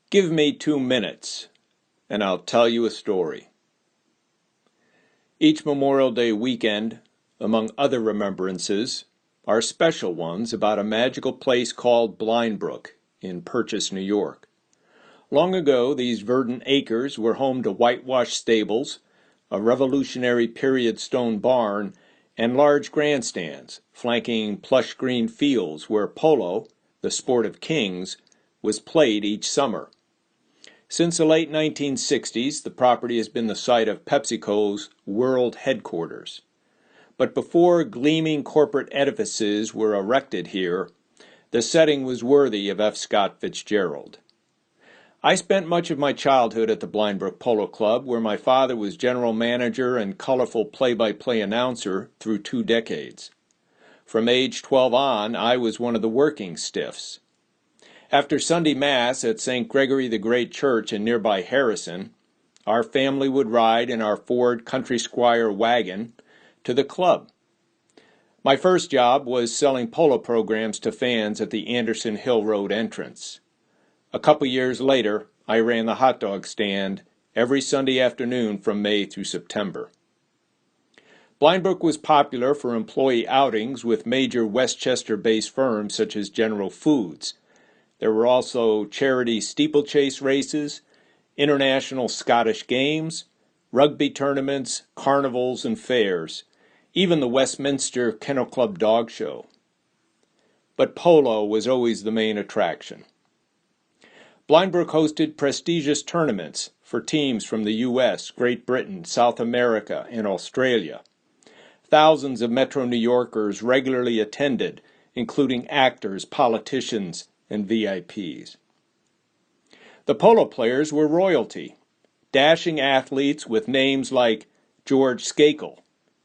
Give me 2 minutes, and I'll tell you a story. Each Memorial Day weekend, among other remembrances, are special ones about a magical place called Brook in Purchase, New York. Long ago, these verdant acres were home to whitewashed stables, a Revolutionary period stone barn, and large grandstands, flanking plush green fields where polo, the sport of kings, was played each summer. Since the late 1960s, the property has been the site of PepsiCo's world headquarters. But before gleaming corporate edifices were erected here, the setting was worthy of F. Scott Fitzgerald. I spent much of my childhood at the Brook Polo Club, where my father was general manager and colorful play-by-play announcer through 2 decades. From age 12 on, I was one of the working stiffs. After Sunday Mass at St. Gregory the Great Church in nearby Harrison, our family would ride in our Ford Country Squire wagon to the club. My first job was selling polo programs to fans at the Anderson Hill Road entrance. A couple years later, I ran the hot dog stand every Sunday afternoon from May through September. Brook was popular for employee outings with major Westchester-based firms such as General Foods. There were also charity steeplechase races, international Scottish games, rugby tournaments, carnivals, and fairs, even the Westminster Kennel Club Dog Show. But polo was always the main attraction. Brook hosted prestigious tournaments for teams from the U.S., Great Britain, South America, and Australia. Thousands of Metro New Yorkers regularly attended, including actors, politicians, and VIPs. The polo players were royalty, dashing athletes with names like George Skakel,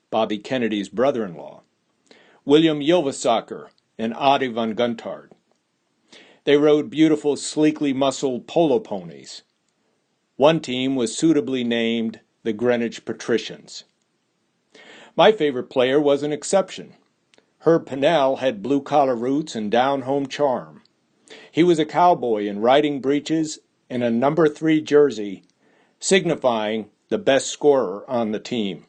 Bobby Kennedy's brother-in-law, William Yilvasacher, and Adi von Guntard. They rode beautiful, sleekly muscled polo ponies. One team was suitably named the Greenwich Patricians. My favorite player was an exception. Herb Pennell had blue-collar roots and down-home charm. He was a cowboy in riding breeches and a number 3 jersey, signifying the best scorer on the team.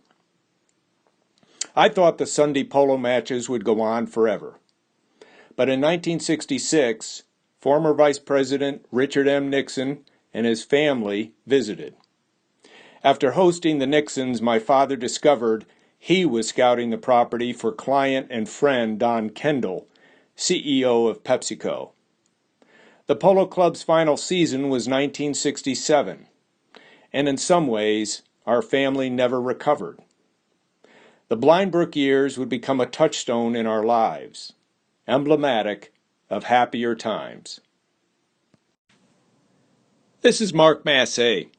I thought the Sunday polo matches would go on forever. But in 1966, former Vice President Richard M. Nixon and his family visited. After hosting the Nixons, my father discovered he was scouting the property for client and friend Don Kendall, CEO of PepsiCo. The Polo Club's final season was 1967, and in some ways, our family never recovered. The Brook years would become a touchstone in our lives, emblematic of happier times. This is Mark Massey.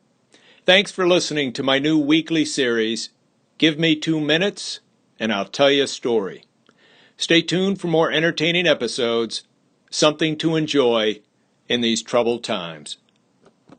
Thanks for listening to my new weekly series, Give Me 2 Minutes, and I'll tell you a story. Stay tuned for more entertaining episodes, something to enjoy in these troubled times.